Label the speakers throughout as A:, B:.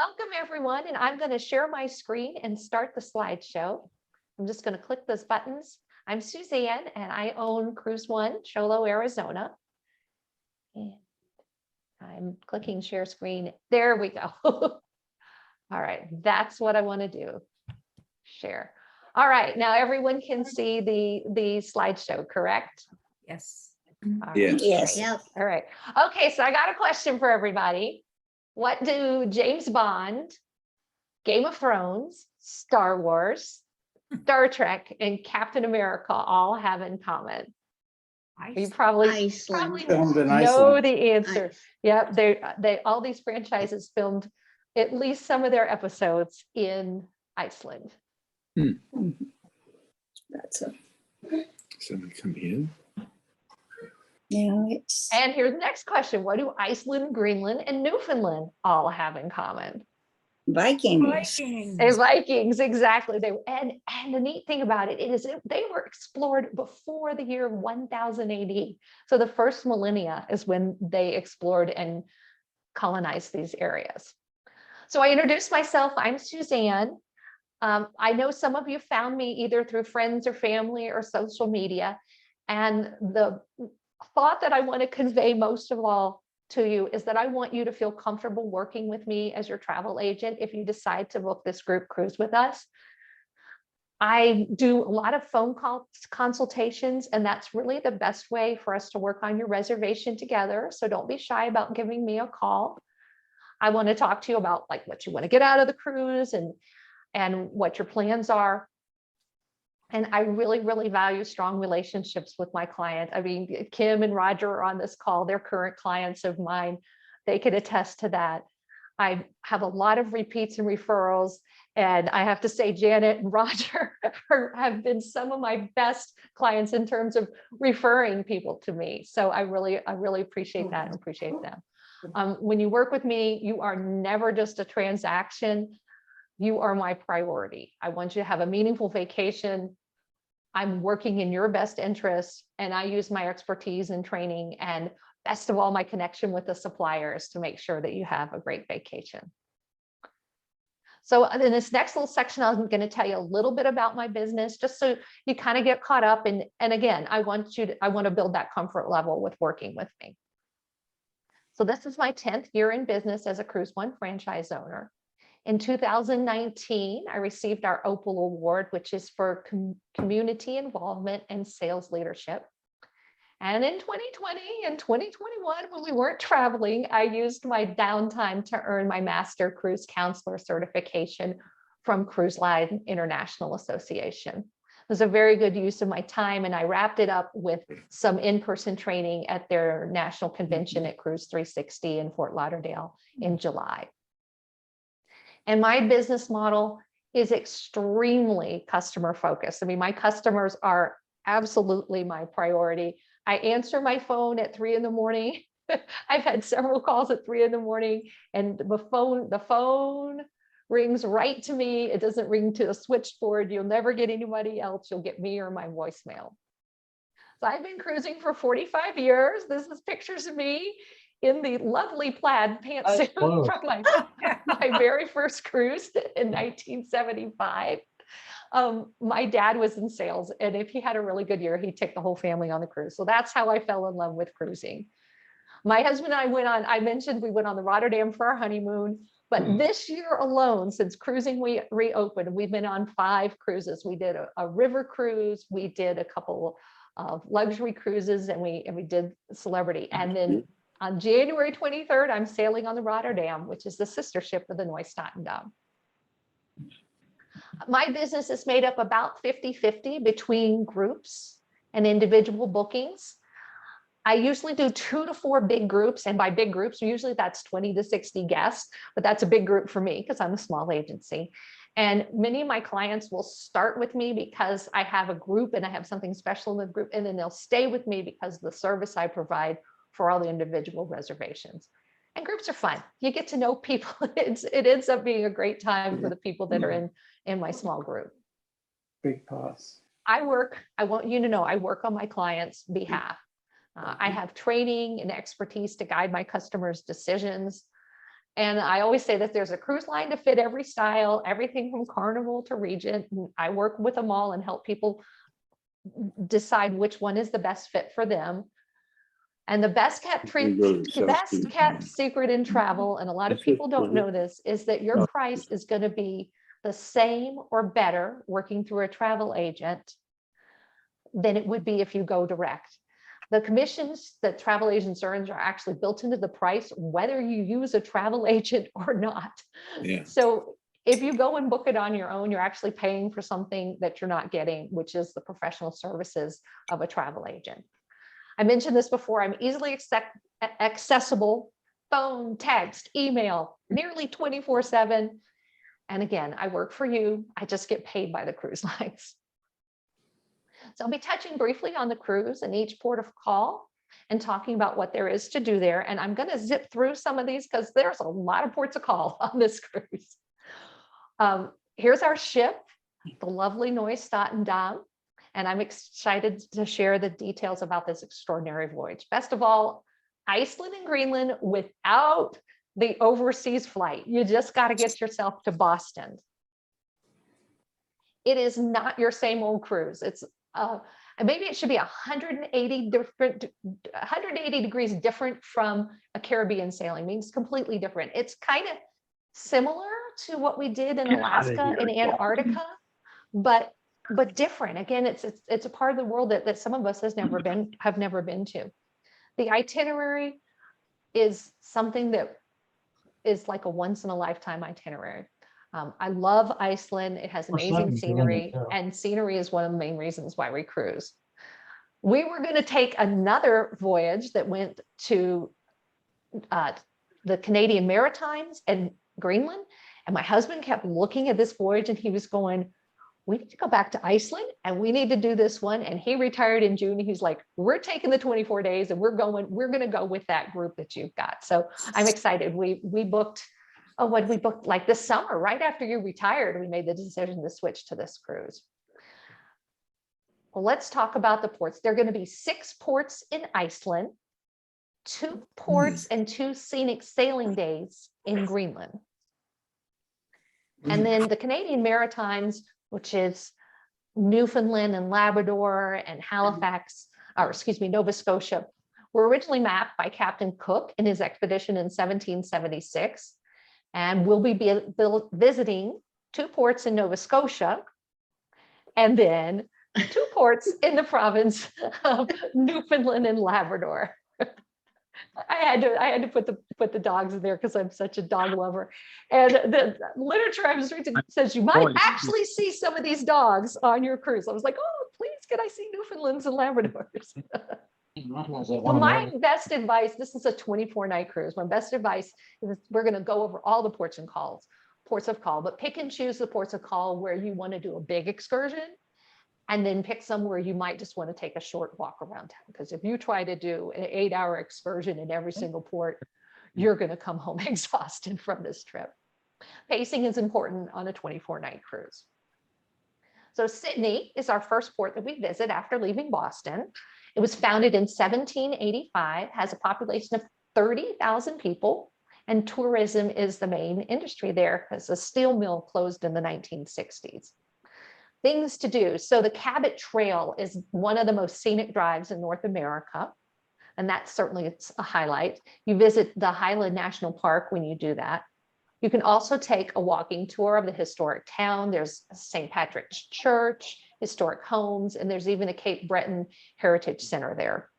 A: Welcome everyone, and I'm going to share my screen and start the slideshow. I'm just going to click those buttons. I'm Suzanne, and I own CruiseOne, Cholo, Arizona. And I'm clicking share screen. There we go. All right, that's what I want to do. Share. All right, now everyone can see the slideshow, correct?
B: Yes.
A: All
C: Yes.
A: right,
D: Yes.
A: great.
D: Yep.
A: All right. Okay, so I got a question for everybody. What do James Bond, Game of Thrones, Star Wars, Star Trek, and Captain America all have in common? You probably
D: Iceland.
C: Filmed in
A: know
C: Iceland.
A: the answer. Yep, they all these franchises filmed at least some of their episodes in Iceland.
D: That's a,
C: Someone come in.
D: now it's
A: And here's the next question. What do Iceland, Greenland, and Newfoundland all have in common?
D: Vikings.
B: Vikings.
A: They're Vikings, exactly. And the neat thing about it is they were explored before the year 1000 AD. So the first millennia is when they explored and colonized these areas. So I introduced myself. I'm Suzanne. I know some of you found me either through friends or family or social media. And the thought that I want to convey most of all to you is that I want you to feel comfortable working with me as your travel agent if you decide to book this group cruise with us. I do a lot of phone call consultations, and that's really the best way for us to work on your reservation together. So don't be shy about giving me a call. I want to talk to you about like what you want to get out of the cruise and what your plans are. And I really, really value strong relationships with my client. I mean, Kim and Roger are on this call. They're current clients of mine. They could attest to that. I have a lot of repeats and referrals. And I have to say, Janet and Roger have been some of my best clients in terms of referring people to me. So I really appreciate that and appreciate them. When you work with me, you are never just a transaction. You are my priority. I want you to have a meaningful vacation. I'm working in your best interest, and I use my expertise and training and best of all, my connection with the suppliers to make sure that you have a great vacation. So in this next little section, I'm going to tell you a little bit about my business, just so you kind of get caught up. And again, I want to build that comfort level with working with me. So this is my 10th year in business as a CruiseOne franchise owner. In 2019, I received our Opal Award, which is for community involvement and sales leadership. And in 2020 and 2021, when we weren't traveling, I used my downtime to earn my Master Cruise Counselor certification from Cruise Line International Association. It was a very good use of my time, and I wrapped it up with some in-person training at their national convention at Cruise 360 in Fort Lauderdale in July. And my business model is extremely customer focused. I mean, my customers are absolutely my priority. I answer my phone at 3 in the morning. I've had several calls at 3 in the morning, and the phone rings right to me. It doesn't ring to a switchboard. You'll never get anybody else. You'll get me or my voicemail. So I've been cruising for 45 years. This is pictures of me in the lovely plaid pantsuit from my very first cruise in 1975. My dad was in sales, and if he had a really good year, he'd take the whole family on the cruise. So that's how I fell in love with cruising. My husband and I mentioned we went on the Rotterdam for our honeymoon, but this year alone, since cruising we reopened, we've been on 5 cruises. We did a river cruise, we did a couple of luxury cruises, and we did Celebrity. And then on January 23rd, I'm sailing on the Rotterdam, which is the sister ship of the Neustadt. My business is made up about 50-50 between groups and individual bookings. I usually do 2 to 4 big groups, and by big groups, usually that's 20 to 60 guests, but that's a big group for me because I'm a small agency. And many of my clients will start with me because I have a group and I have something special in the group, and then they'll stay with me because of the service I provide for all the individual reservations. And groups are fun. You get to know people. It ends up being a great time for the people that are in my small group.
C: Big pause.
A: I want you to know, I work on my clients' behalf. I have training and expertise to guide my customers' decisions. And I always say that there's a cruise line to fit every style, everything from Carnival to Regent. And I work with them all and help people decide which one is the best fit for them. And the best kept secret in travel, and a lot of people don't know this, is that your price is going to be the same or better working through a travel agent than it would be if you go direct. The commissions that travel agents earn are actually built into the price, whether you use a travel agent or not.
C: Yeah.
A: So if you go and book it on your own, you're actually paying for something that you're not getting, which is the professional services of a travel agent. I mentioned this before, I'm easily accessible, phone, text, email, nearly 24/7. And again, I work for you. I just get paid by the cruise lines. So I'll be touching briefly on the cruise and each port of call and talking about what there is to do there. And I'm going to zip through some of these because there's a lot of ports of call on this cruise. Here's our ship, the lovely Neustadt Dam. And I'm excited to share the details about this extraordinary voyage. Best of all, Iceland and Greenland without the overseas flight. You just got to get yourself to Boston. It is not your same old cruise. It's maybe it should be 180 degrees different from a Caribbean sailing. Means completely different. It's kind of similar to what we did in Alaska and Antarctica, but different. Again, it's a part of the world that some of us have never been to. The itinerary is something that is like a once in a lifetime itinerary. I love Iceland. It has amazing scenery, and scenery is one of the main reasons why we cruise. We were going to take another voyage that went to the Canadian Maritimes and Greenland. And my husband kept looking at this voyage and he was going, we need to go back to Iceland and we need to do this one. And he retired in June. And he's like, we're taking the 24 days and we're going to go with that group that you've got. So I'm excited. We booked, we booked like this summer, right after you retired, we made the decision to switch to this cruise. Well, let's talk about the ports. There are going to be 6 ports in Iceland, 2 ports and 2 scenic sailing days in Greenland. And then the Canadian Maritimes, which is Newfoundland and Labrador and Halifax, or excuse me, Nova Scotia, were originally mapped by Captain Cook in his expedition in 1776. And we'll be visiting 2 ports in Nova Scotia and then 2 ports in the province of Newfoundland and Labrador. I had to put the dogs in there because I'm such a dog lover. And the literature I was reading says you might actually see some of these dogs on your cruise. I was like, oh, please, can I see Newfoundlands and Labradors? Well, my best advice, this is a 24-night cruise. My best advice is we're going to go over all the ports of call, but pick and choose the ports of call where you want to do a big excursion. And then pick somewhere you might just want to take a short walk around town. Because if you try to do an 8-hour excursion in every single port, you're going to come home exhausted from this trip. Pacing is important on a 24-night cruise. So Sydney is our first port that we visit after leaving Boston. It was founded in 1785, has a population of 30,000 people, and tourism is the main industry there because the steel mill closed in the 1960s. Things to do. So the Cabot Trail is one of the most scenic drives in North America. And that's certainly a highlight. You visit the Highland National Park when you do that. You can also take a walking tour of the historic town. There's St. Patrick's Church, historic homes, and there's even a Cape Breton Heritage Center there.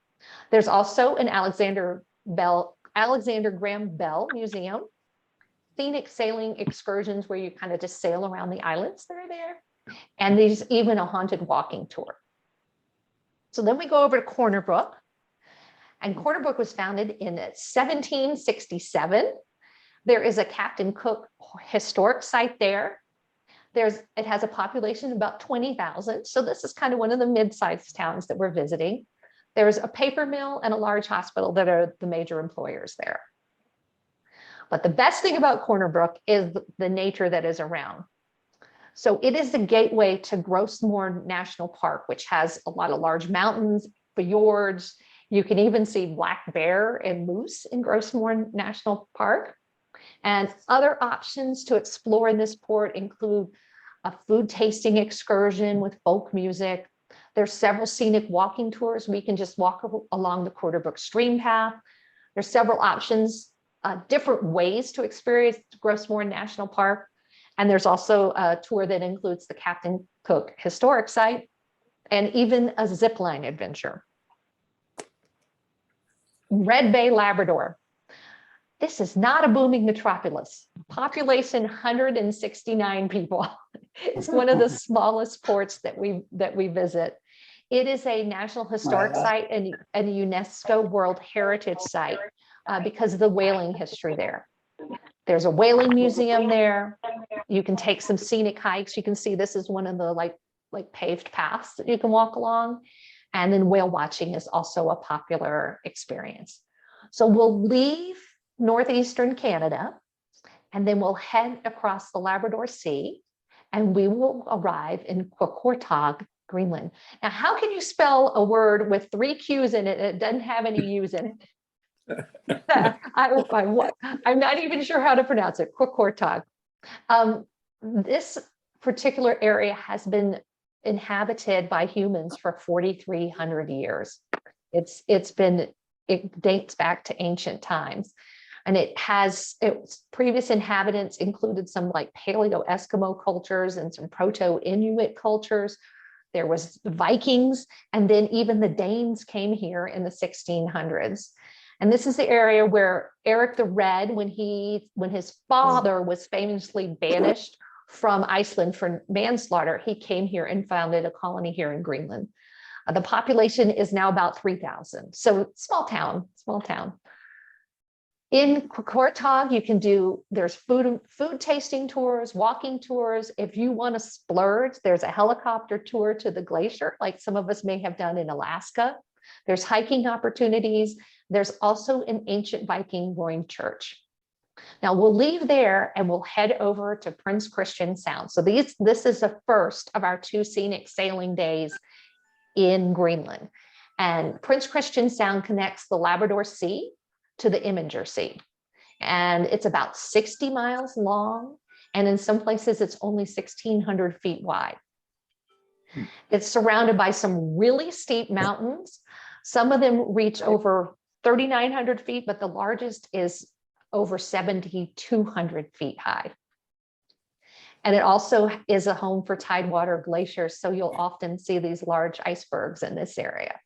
A: There's also an Alexander Graham Bell Museum, scenic sailing excursions where you kind of just sail around the islands that are there. And there's even a haunted walking tour. So then we go over to Corner Brook. And Corner Brook was founded in 1767. There is a Captain Cook historic site there. It has a population of about 20,000. So this is kind of one of the mid-sized towns that we're visiting. There's a paper mill and a large hospital that are the major employers there. But the best thing about Corner Brook is the nature that is around. So it is the gateway to Grosmore National Park, which has a lot of large mountains, fjords. You can even see black bear and moose in Grosmore National Park. And other options to explore in this port include a food tasting excursion with folk music. There's several scenic walking tours. We can just walk along the Quarterbrook Stream Path. There's several options, different ways to experience Grossmore National Park. And there's also a tour that includes the Captain Cook Historic Site and even a zipline adventure. Red Bay, Labrador. This is not a booming metropolis. Population 169 people. It's one of the smallest ports that we visit. It is a National Historic Site and a UNESCO World Heritage Site because of the whaling history there. There's a whaling museum there. You can take some scenic hikes. You can see this is one of the like paved paths that you can walk along. And then whale watching is also a popular experience. So we'll leave northeastern Canada, and then we'll head across the Labrador Sea, and we will arrive in Qaqortoq, Greenland. Now, how can you spell a word with 3 Q's in it and it doesn't have any U's in it? I'm not even sure how to pronounce it, Qaqortoq. This particular area has been inhabited by humans for 4,300 years. It dates back to ancient times. And its previous inhabitants included some like Paleo-Eskimo cultures and some Proto-Inuit cultures. There was Vikings, and then even the Danes came here in the 1600s. And this is the area where Eric the Red, when his father was famously banished from Iceland for manslaughter, he came here and founded a colony here in Greenland. The population is now about 3,000. So small town. In Qaqortoq, there's food tasting tours, walking tours. If you want to splurge, there's a helicopter tour to the glacier, like some of us may have done in Alaska. There's hiking opportunities. There's also an ancient Viking roaring church. Now we'll leave there and we'll head over to Prince Christian Sound. So this is the first of our 2 scenic sailing days in Greenland. And Prince Christian Sound connects the Labrador Sea to the Imminger Sea. And it's about 60 miles long. And in some places, it's only 1,600 feet wide. It's surrounded by some really steep mountains. Some of them reach over 3,900 feet, but the largest is over 7,200 feet high. And it also is a home for tidewater glaciers. So you'll often see these large icebergs in this area.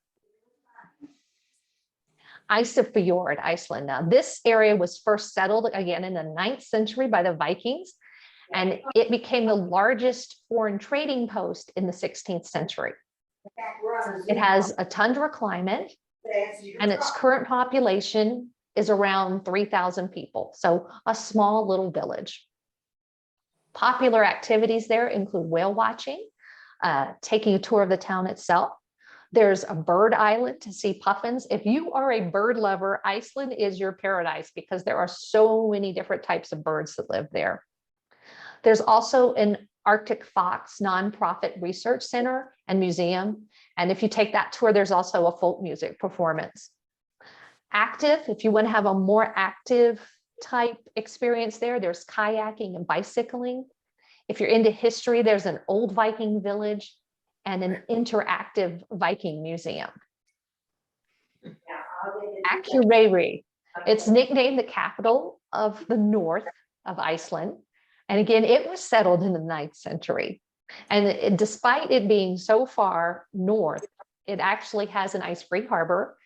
A: Isafjord, Iceland. Now, this area was first settled again in the 9th century by the Vikings, and it became the largest foreign trading post in the 16th century. It has a tundra climate, and its current population is around 3,000 people, so a small little village. Popular activities there include whale watching, taking a tour of the town itself. There's a bird island to see puffins. If you are a bird lover, Iceland is your paradise because there are so many different types of birds that live there. There's also an Arctic Fox nonprofit research center and museum. And if you take that tour, there's also a folk music performance. Active, if you want to have a more active type experience there's kayaking and bicycling. If you're into history, there's an old Viking village and an interactive Viking museum. Akureyri, it's nicknamed the capital of the north of Iceland. And again, it was settled in the 9th century. And despite it being so far north, it actually has an ice-free harbor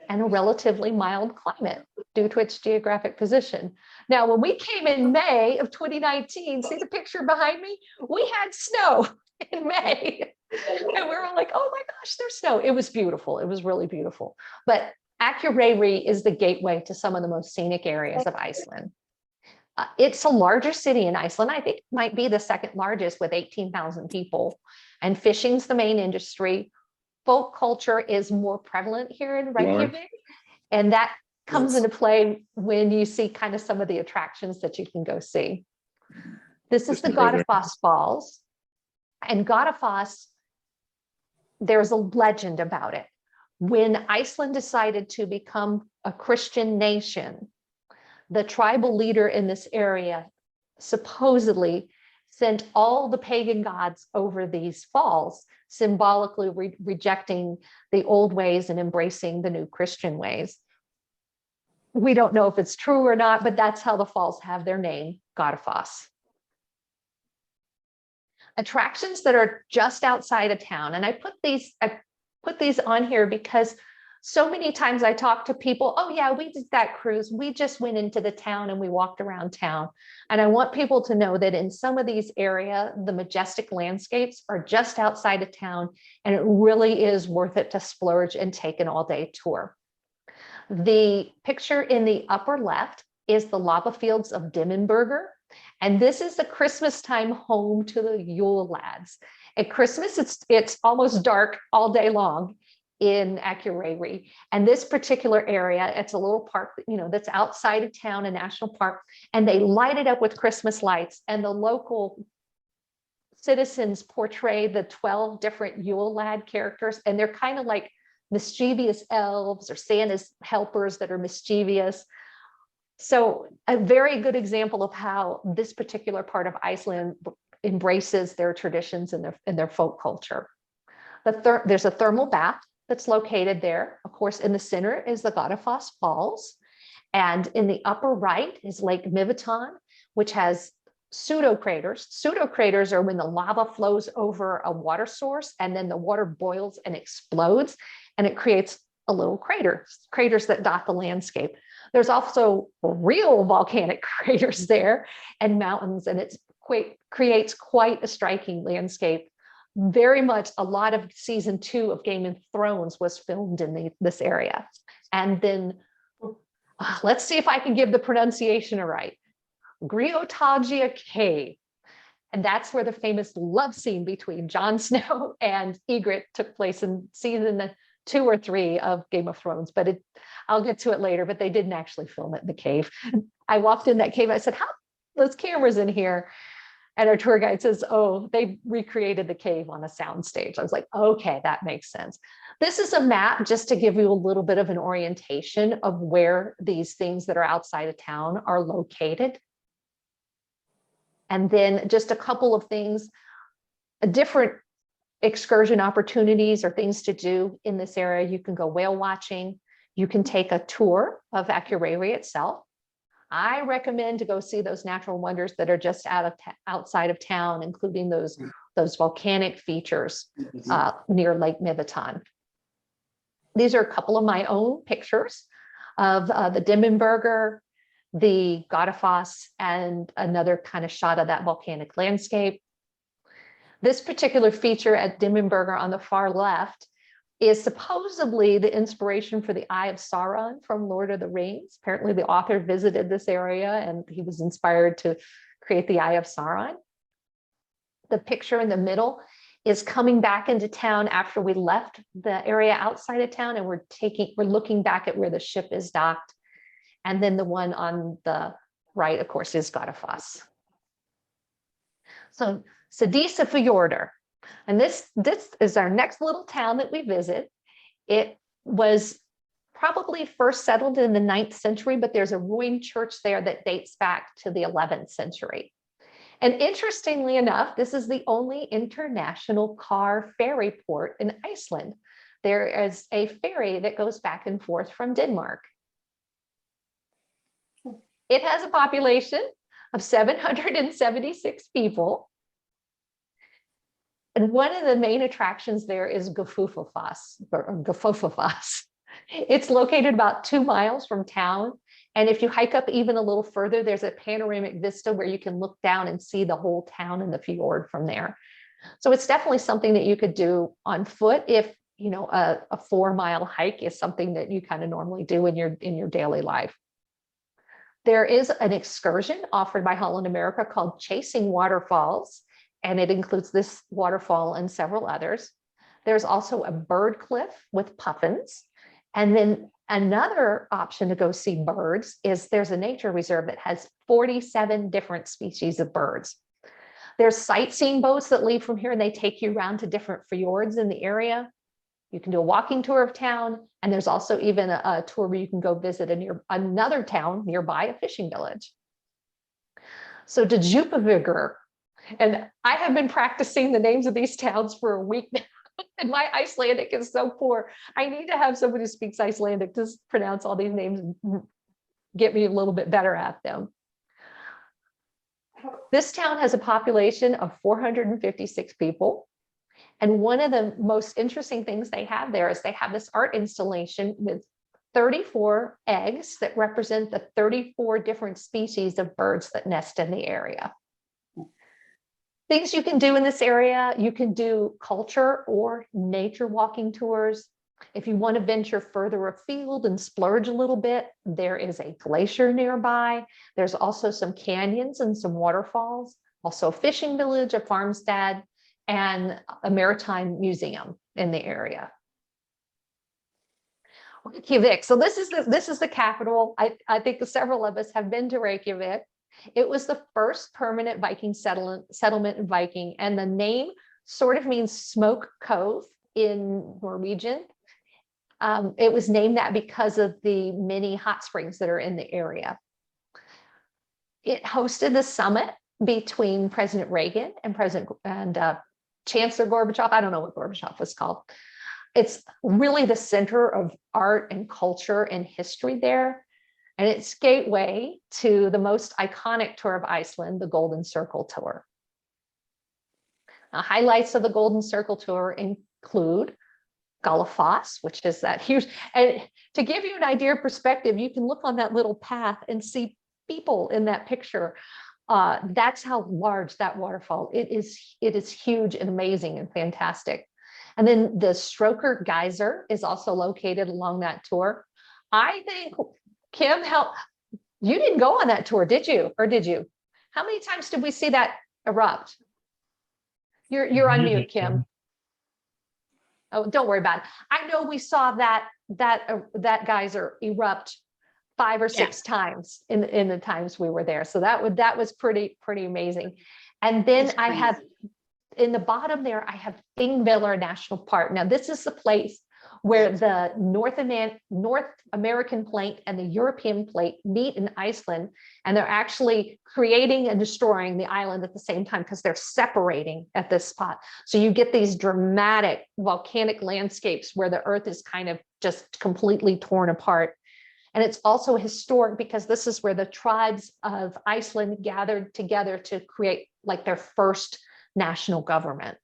A: and a relatively mild climate due to its geographic position. Now, when we came in May of 2019, see the picture behind me? We had snow in May. And we were like, oh my gosh, there's snow. It was beautiful. It was really beautiful. But Akureyri is the gateway to some of the most scenic areas of Iceland. It's a larger city in Iceland. I think it might be the 2nd largest with 18,000 people. And fishing's the main industry. Folk culture is more prevalent here in Reykjavik. And that comes into play when you see kind of some of the attractions that you can go see. This is the Godafoss Falls. And Godafoss, there's a legend about it. When Iceland decided to become a Christian nation, the tribal leader in this area supposedly sent all the pagan gods over these falls, symbolically rejecting the old ways and embracing the new Christian ways. We don't know if it's true or not, but that's how the falls have their name, Godafoss. Attractions that are just outside of town, and I put these on here because so many times I talk to people, oh yeah, we did that cruise. We just went into the town and we walked around town. And I want people to know that in some of these areas, the majestic landscapes are just outside of town, and it really is worth it to splurge and take an all-day tour. The picture in the upper left is the lava fields of Dimmenberger. And this is the Christmas time home to the Yule lads. At Christmas, it's almost dark all day long in Akureyri. And this particular area, it's a little park, that's outside of town, a national park, and they light it up with Christmas lights. And the local citizens portray the 12 different Yule lad characters, and they're kind of like mischievous elves or Santa's helpers that are mischievous. So a very good example of how this particular part of Iceland embraces their traditions and their folk culture. There's a thermal bath that's located there. Of course, in the center is the Godafoss Falls. And in the upper right is Lake Miviton, which has pseudo craters. Pseudo craters are when the lava flows over a water source and then the water boils and explodes, and it creates a little craters that dot the landscape. There's also real volcanic craters there and mountains, and it creates quite a striking landscape. Very much a lot of season 2 of Game of Thrones was filmed in this area. And then let's see if I can give the pronunciation right. Griotagia Cave. And that's where the famous love scene between Jon Snow and Ygritte took place in season 2 or 3 of Game of Thrones, but I'll get to it later, but they didn't actually film it in the cave. I walked in that cave, I said, how those cameras in here? And our tour guide says, oh, they recreated the cave on a sound stage. I was like, okay, that makes sense. This is a map just to give you a little bit of an orientation of where these things that are outside of town are located. And then just a couple of things, different excursion opportunities or things to do in this area. You can go whale watching. You can take a tour of Akureyri itself. I recommend to go see those natural wonders that are just outside of town, including those volcanic features near Lake Miviton. These are a couple of my own pictures of the Dimmenberger, the Godafoss, and another kind of shot of that volcanic landscape. This particular feature at Dimmenberger on the far left is supposedly the inspiration for the Eye of Sauron from Lord of the Rings. Apparently the author visited this area and he was inspired to create the Eye of Sauron. The picture in the middle is coming back into town after we left the area outside of town, and we're looking back at where the ship is docked. And then the one on the right, of course, is Godafoss. So Sedisa Fjordur. And this is our next little town that we visit. It was probably first settled in the 9th century, but there's a ruined church there that dates back to the 11th century. And interestingly enough, this is the only international car ferry port in Iceland. There is a ferry that goes back and forth from Denmark. It has a population of 776 people. And one of the main attractions there is Gefufafoss. It's located about 2 miles from town. And if you hike up even a little further, there's a panoramic vista where you can look down and see the whole town and the fjord from there. So it's definitely something that you could do on foot if, a 4-mile hike is something that you kind of normally do in your daily life. There is an excursion offered by Holland America called Chasing Waterfalls, and it includes this waterfall and several others. There's also a bird cliff with puffins. And then another option to go see birds is there's a nature reserve that has 47 different species of birds. There's sightseeing boats that leave from here and they take you around to different fjords in the area. You can do a walking tour of town, and there's also even a tour where you can go visit another town nearby, a fishing village. So to Djúpivogur, and I have been practicing the names of these towns for a week now, and my Icelandic is so poor. I need to have somebody who speaks Icelandic to pronounce all these names and get me a little bit better at them. This town has a population of 456 people. And one of the most interesting things they have there is they have this art installation with 34 eggs that represent the 34 different species of birds that nest in the area. Things you can do in this area, you can do culture or nature walking tours. If you want to venture further afield and splurge a little bit, there is a glacier nearby. There's also some canyons and some waterfalls, also a fishing village, a farmstead, and a maritime museum in the area. Reykjavik. So this is the capital. I think several of us have been to Reykjavik. It was the first permanent Viking settlement in Viking, and the name sort of means smoke cove in Norwegian. It was named that because of the many hot springs that are in the area. It hosted the summit between President Reagan and Chancellor Gorbachev. I don't know what Gorbachev was called. It's really the center of art and culture and history there. And it's gateway to the most iconic tour of Iceland, the Golden Circle Tour. Now, highlights of the Golden Circle Tour include Galafoss, which is that huge. And to give you an idea of perspective, you can look on that little path and see people in that picture. That's how large that waterfall. It is huge and amazing and fantastic. And then the Stroker Geyser is also located along that tour. I think, Kim, you didn't go on that tour, did you? Or did you? How many times did we see that erupt? You're on mute, Kim. Oh, don't worry about it. I know we saw that geyser erupt 5 or 6 times in the times we were there. So that was pretty amazing. And then I have in the bottom there, I have Thingvellir National Park. Now, this is the place where the North American plate and the European plate meet in Iceland, and they're actually creating and destroying the island at the same time because they're separating at this spot. So you get these dramatic volcanic landscapes where the earth is kind of just completely torn apart. And it's also historic because this is where the tribes of Iceland gathered together to create like their first national government.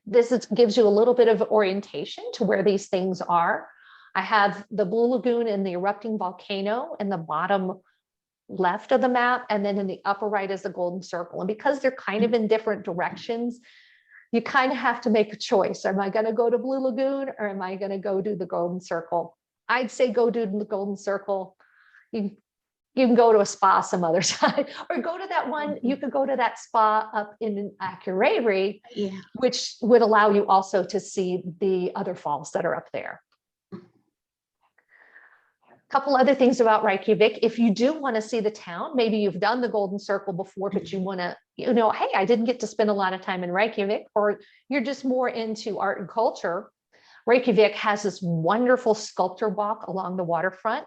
A: This gives you a little bit of orientation to where these things are. I have the Blue Lagoon and the erupting volcano in the bottom left of the map, and then in the upper right is the Golden Circle. And because they're kind of in different directions, you kind of have to make a choice. Am I going to go to Blue Lagoon or am I going to go do the Golden Circle? I'd say go do the Golden Circle. You can go to a spa some other time, or go to that one. You could go to that spa up in Akureyri, which would allow you also to see the other falls that are up there. A couple other things about Reykjavik. If you do want to see the town, maybe you've done the Golden Circle before, but you want to, hey, I didn't get to spend a lot of time in Reykjavik, or you're just more into art and culture. Reykjavik has this wonderful sculpture walk along the waterfront.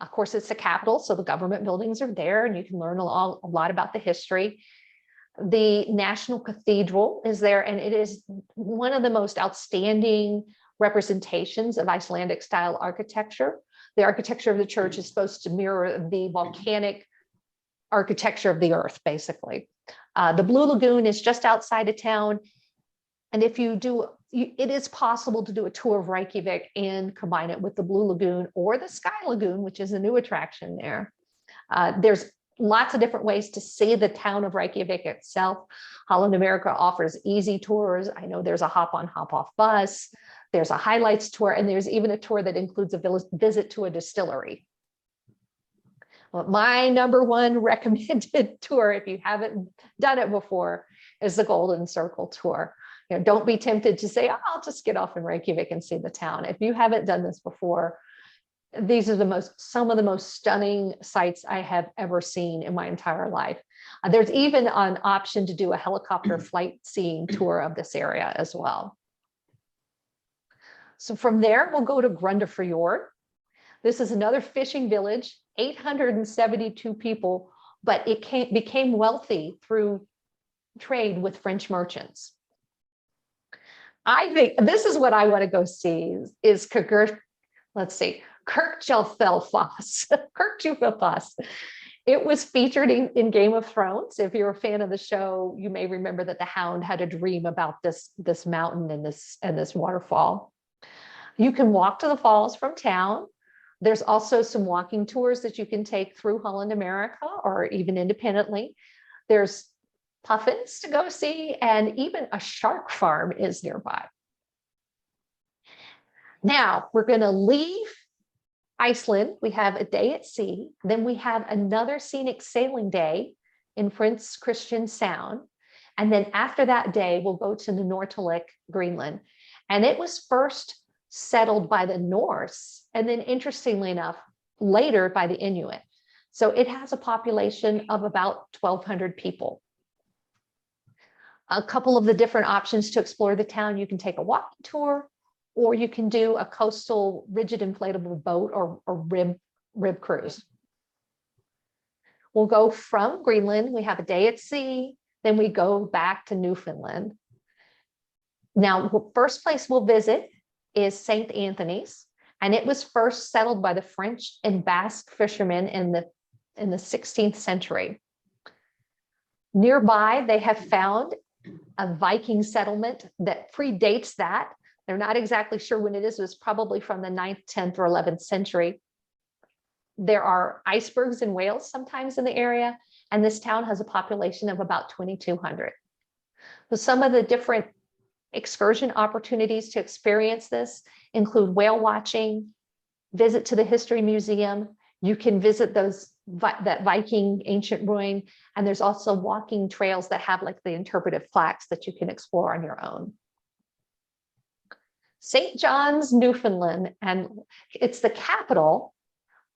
A: Of course, it's the capital, so the government buildings are there, and you can learn a lot about the history. The National Cathedral is there, and it is one of the most outstanding representations of Icelandic style architecture. The architecture of the church is supposed to mirror the volcanic architecture of the earth, basically. The Blue Lagoon is just outside of town. And if you do, it is possible to do a tour of Reykjavik and combine it with the Blue Lagoon or the Sky Lagoon, which is a new attraction there. There's lots of different ways to see the town of Reykjavik itself. Holland America offers easy tours. I know there's a hop-on, hop-off bus. There's a highlights tour, and there's even a tour that includes a visit to a distillery. Well, my #1 recommended tour, if you haven't done it before, is the Golden Circle Tour. Don't be tempted to say, oh, I'll just get off in Reykjavik and see the town. If you haven't done this before, these are some of the most stunning sights I have ever seen in my entire life. There's even an option to do a helicopter flight seeing tour of this area as well. So from there, we'll go to Grundarfjord. This is another fishing village, 872 people, but it became wealthy through trade with French merchants. I think this is what I want to go see is let's see, Kirkjufellfoss. Kirkjufellfoss. It was featured in Game of Thrones. If you're a fan of the show, you may remember that the Hound had a dream about this mountain and this waterfall. You can walk to the falls from town. There's also some walking tours that you can take through Holland America or even independently. There's puffins to go see, and even a shark farm is nearby. Now we're going to leave Iceland. We have a day at sea. Then we have another scenic sailing day in Prince Christian Sound. And then after that day, we'll go to the Nortalik, Greenland. And it was first settled by the Norse, and then interestingly enough, later by the Inuit. So it has a population of about 1,200 people. A couple of the different options to explore the town: you can take a walking tour, or you can do a coastal rigid inflatable boat or rib cruise. We'll go from Greenland. We have a day at sea. Then we go back to Newfoundland. Now, the first place we'll visit is St. Anthony's, and it was first settled by the French and Basque fishermen in the 16th century. Nearby, they have found a Viking settlement that predates that. They're not exactly sure when it is. It was probably from the 9th, 10th, or 11th century. There are icebergs and whales sometimes in the area, and this town has a population of about 2,200. So some of the different excursion opportunities to experience this include whale watching, visit to the History Museum. You can visit that Viking ancient ruin, and there's also walking trails that have like the interpretive plaques that you can explore on your own. St. John's, Newfoundland, and it's the capital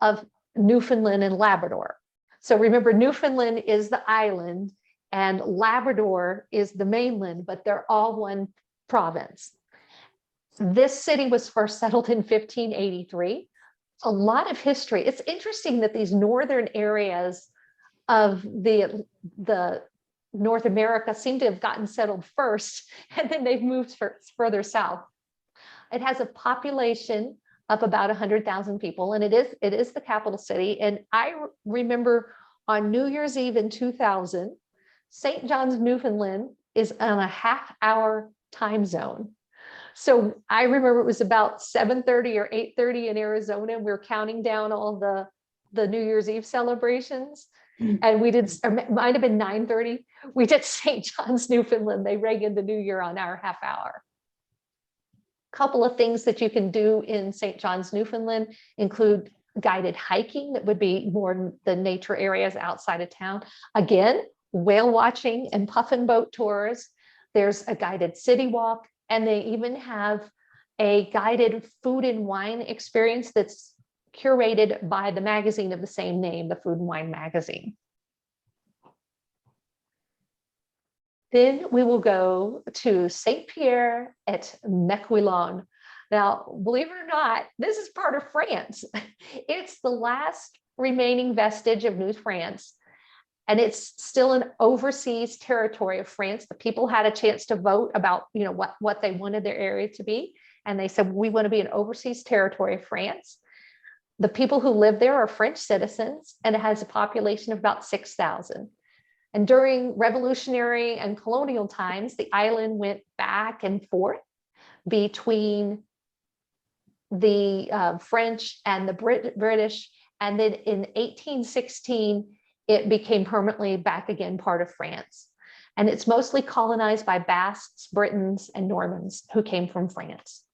A: of Newfoundland and Labrador. So remember, Newfoundland is the island and Labrador is the mainland, but they're all one province. This city was first settled in 1583. A lot of history. It's interesting that these northern areas of the North America seem to have gotten settled first, and then they've moved further south. It has a population of about 100,000 people, and it is the capital city. And I remember on New Year's Eve in 2000, St. John's, Newfoundland is on a half-hour time zone. So I remember it was about 7:30 or 8:30 in Arizona. We were counting down all the New Year's Eve celebrations. And we did, or it might have been 9:30. We did St. John's, Newfoundland. They rang in the new year on our half hour. Couple of things that you can do in St. John's, Newfoundland include guided hiking. That would be more in the nature areas outside of town. Again, whale watching and puffin boat tours. There's a guided city walk, and they even have a guided food and wine experience that's curated by the magazine of the same name, the Food and Wine Magazine. Then we will go to Saint Pierre at Miquelon. Now, believe it or not, this is part of France. It's the last remaining vestige of New France, and it's still an overseas territory of France. The people had a chance to vote about, what they wanted their area to be, and they said, we want to be an overseas territory of France. The people who live there are French citizens, and it has a population of about 6,000. And during revolutionary and colonial times, the island went back and forth between the French and the British. And then in 1816, it became permanently back again part of France. And it's mostly colonized by Basques, Britons, and Normans who came from France.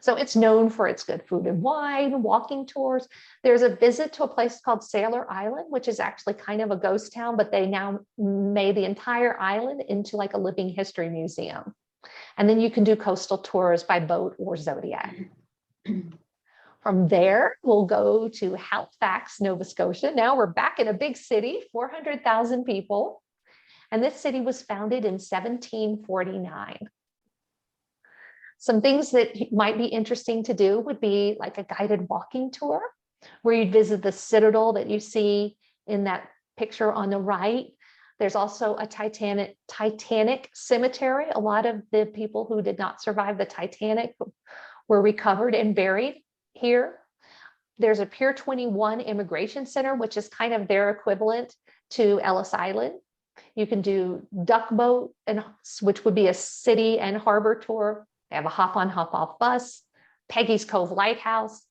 A: So it's known for its good food and wine, walking tours. There's a visit to a place called Sailor Island, which is actually kind of a ghost town, but they now made the entire island into like a living history museum. And then you can do coastal tours by boat or Zodiac. From there, we'll go to Halifax, Nova Scotia. Now we're back in a big city, 400,000 people. And this city was founded in 1749. Some things that might be interesting to do would be like a guided walking tour, where you'd visit the citadel that you see in that picture on the right. There's also a Titanic cemetery. A lot of the people who did not survive the Titanic were recovered and buried here. There's a Pier 21 Immigration Center, which is kind of their equivalent to Ellis Island. You can do duck boat, which would be a city and harbor tour. They have a hop on, hop off bus, Peggy's Cove Lighthouse,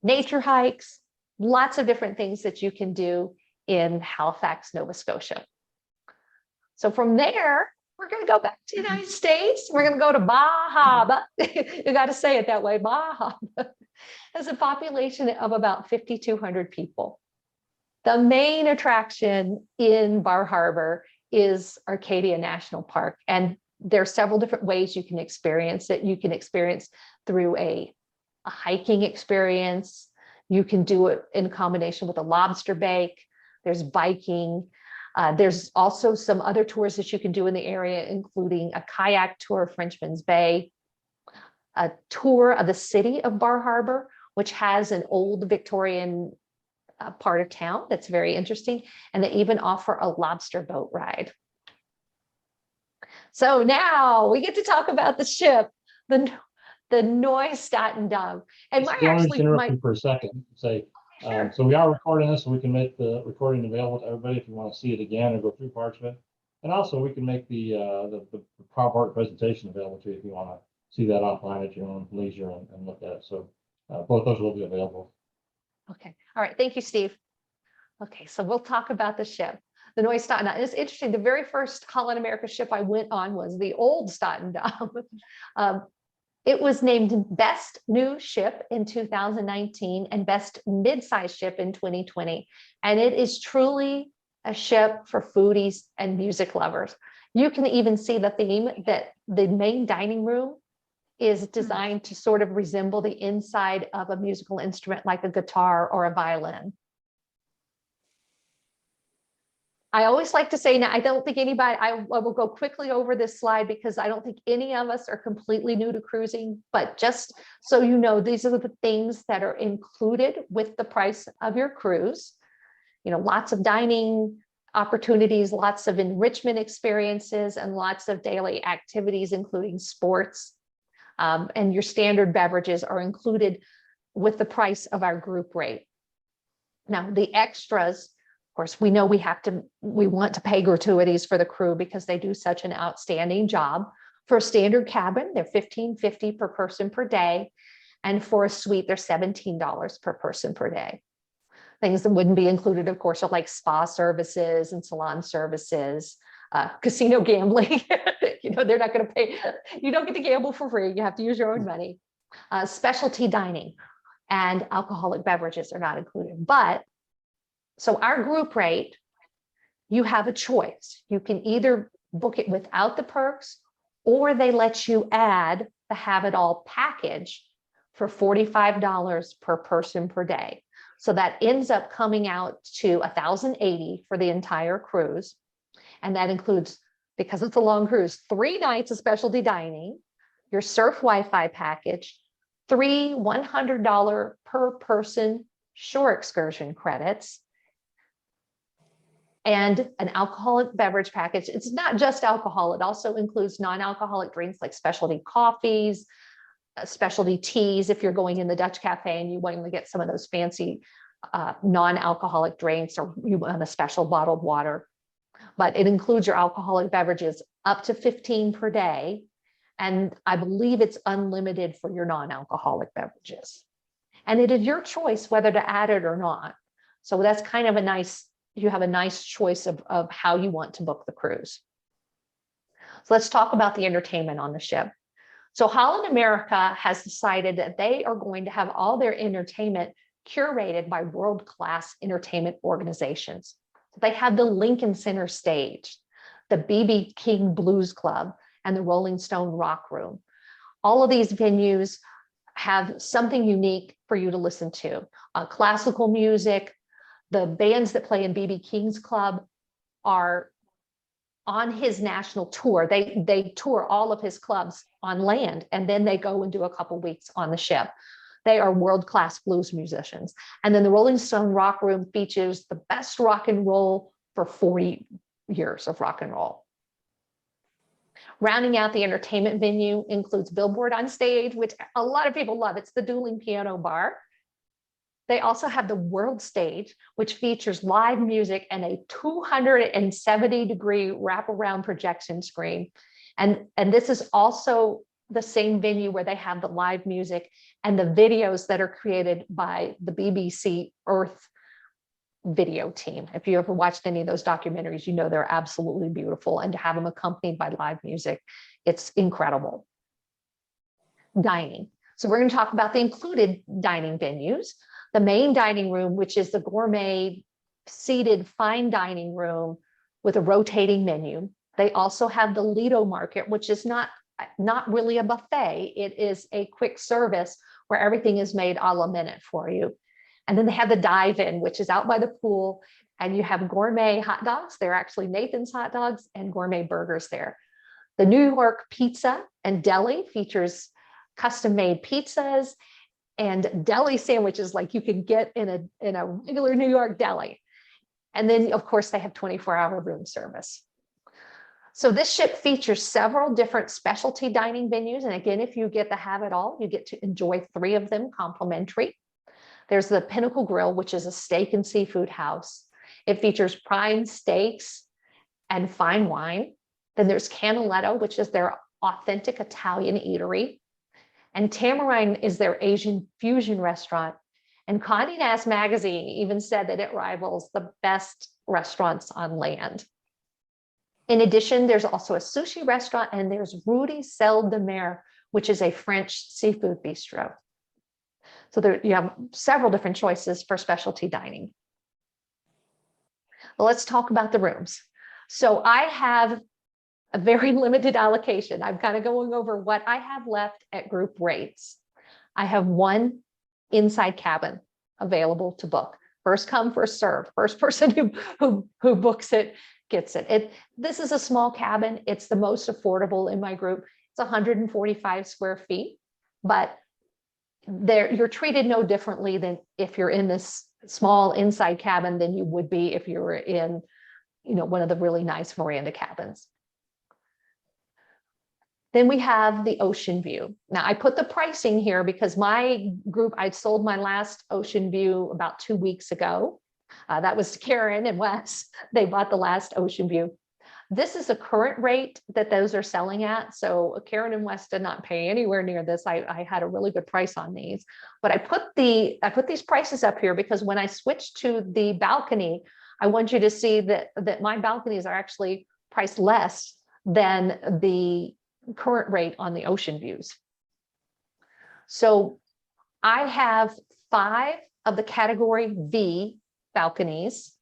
A: nature hikes, lots of different things that you can do in Halifax, Nova Scotia. So from there, we're going to go back to the United States. We're going to go to Baja. You got to say it that way. Baja has a population of about 5,200 people. The main attraction in Bar Harbor is Arcadia National Park. And there are several different ways you can experience it. You can experience through a hiking experience. You can do it in combination with a lobster bake. There's biking. There's also some other tours that you can do in the area, including a kayak tour of Frenchman's Bay, a tour of the city of Bar Harbor, which has an old Victorian part of town that's very interesting. And they even offer a lobster boat ride. So now we get to talk about the ship, the Neustadt Dove. And my
B: interrupt you for a second. Say,
A: sure.
B: So we are recording this, so we can make the recording available to everybody if you want to see it again or go through parts of it. And also we can make the PowerPoint presentation available to you if you want to see that offline at your own leisure and look at it. So both those will be available.
A: Okay. All right. Thank you, Steve. Okay. So we'll talk about the ship, the Neustadt Dove. It's interesting. The very first Holland America ship I went on was the old Staten Dove. It was named Best New Ship in 2019 and Best Mid-Size Ship in 2020. And it is truly a ship for foodies and music lovers. You can even see the theme that the main dining room is designed to sort of resemble the inside of a musical instrument like a guitar or a violin. I always like to say, now, I don't think anybody, I will go quickly over this slide because I don't think any of us are completely new to cruising, but just so you know, these are the things that are included with the price of your cruise. You know, lots of dining opportunities, lots of enrichment experiences, and lots of daily activities, including sports. And your standard beverages are included with the price of our group rate. Now, the extras, of course, we know we want to pay gratuities for the crew because they do such an outstanding job. For a standard cabin, they're $15.50 per person per day. And for a suite, they're $17 per person per day. Things that wouldn't be included, of course, are like spa services and salon services, casino gambling. You know, they're not going to pay. You don't get to gamble for free. You have to use your own money. Specialty dining and alcoholic beverages are not included. But so our group rate, you have a choice. You can either book it without the perks, or they let you add the Have It All package for $45 per person per day. So that ends up coming out to $1,080 for the entire cruise. And that includes, because it's a long cruise, 3 nights of specialty dining, your surf Wi-Fi package, 3 $100 per person shore excursion credits, and an alcoholic beverage package. It's not just alcohol. It also includes non-alcoholic drinks like specialty coffees, specialty teas if you're going in the Dutch cafe and you want to get some of those fancy non-alcoholic drinks, or you want a special bottled water. But it includes your alcoholic beverages up to 15 per day. And I believe it's unlimited for your non-alcoholic beverages. And it is your choice whether to add it or not. So that's kind of a nice, you have a nice choice of how you want to book the cruise. So let's talk about the entertainment on the ship. So Holland America has decided that they are going to have all their entertainment curated by world-class entertainment organizations. They have the Lincoln Center Stage, the B.B. King Blues Club, and the Rolling Stone Rock Room. All of these venues have something unique for you to listen to. Classical music, the bands that play in B.B. King's Club are on his national tour. They tour all of his clubs on land, and then they go and do a couple weeks on the ship. They are world-class blues musicians. And then the Rolling Stone Rock Room features the best rock and roll for 40 years of rock and roll. Rounding out the entertainment venue includes Billboard on stage, which a lot of people love. It's the dueling piano bar. They also have the World Stage, which features live music and a 270-degree wraparound projection screen. And this is also the same venue where they have the live music and the videos that are created by the BBC Earth video team. If you ever watched any of those documentaries, you know they're absolutely beautiful. And to have them accompanied by live music, it's incredible. Dining. So we're going to talk about the included dining venues. The main dining room, which is the gourmet seated fine dining room with a rotating menu. They also have the Lido Market, which is not really a buffet. It is a quick service where everything is made a la minute for you. And then they have the dive-in, which is out by the pool, and you have gourmet hot dogs. They're actually Nathan's hot dogs and gourmet burgers there. The New York Pizza and Deli features custom-made pizzas and deli sandwiches like you can get in a regular New York deli. And then, of course, they have 24-hour room service. So this ship features several different specialty dining venues. And again, if you get to have it all, you get to enjoy 3 of them complimentary. There's the Pinnacle Grill, which is a steak and seafood house. It features prime steaks and fine wine. Then there's Canaletto, which is their authentic Italian eatery. And Tamarind is their Asian fusion restaurant. And Condé Nast Magazine even said that it rivals the best restaurants on land. In addition, there's also a sushi restaurant, and there's Rue Sel de Mer, which is a French seafood bistro. So there you have several different choices for specialty dining. Well, let's talk about the rooms. So I have a very limited allocation. I'm kind of going over what I have left at group rates. I have 1 inside cabin available to book. First come, first serve. First person who books it gets it. This is a small cabin. It's the most affordable in my group. It's 145 square feet, but you're treated no differently than if you're in this small inside cabin than you would be if you were in, one of the really nice veranda cabins. Then we have the ocean view. Now I put the pricing here because my group, I sold my last ocean view about 2 weeks ago. That was Karen and Wes. They bought the last ocean view. This is a current rate that those are selling at. So Karen and Wes did not pay anywhere near this. I had a really good price on these, but I put these prices up here because when I switched to the balcony, I want you to see that my balconies are actually priced less than the current rate on the ocean views. So I have 5 of the category V balconies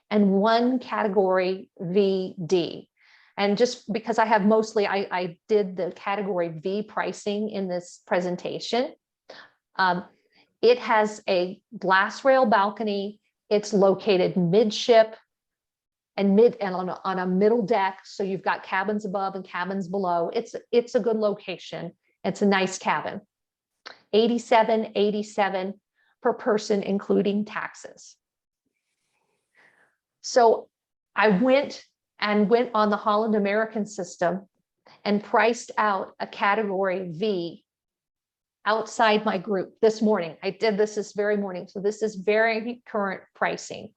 A: and 1 category VD. And just because I have mostly, I did the category V pricing in this presentation. It has a glass rail balcony. It's located midship and on a middle deck. So you've got cabins above and cabins below. It's a good location. It's a nice cabin. $87.87 per person, including taxes. So I went on the Holland American system and priced out a category V outside my group this morning. I did this very morning. So this is very current pricing.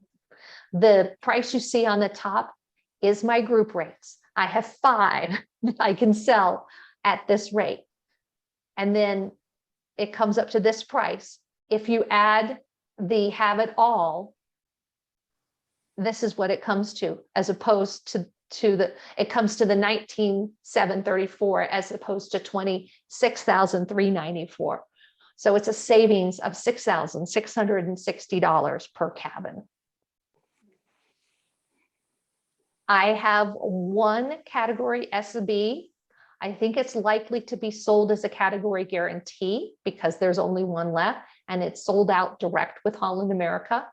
A: The price you see on the top is my group rates. I have 5 that I can sell at this rate. And then it comes up to this price. If you add the have it all, this is what it comes to, as opposed to it comes to the $19,734 as opposed to $26,394. So it's a savings of $6,660 per cabin. I have 1 category SB. I think it's likely to be sold as a category guarantee because there's only 1 left and it's sold out direct with Holland America.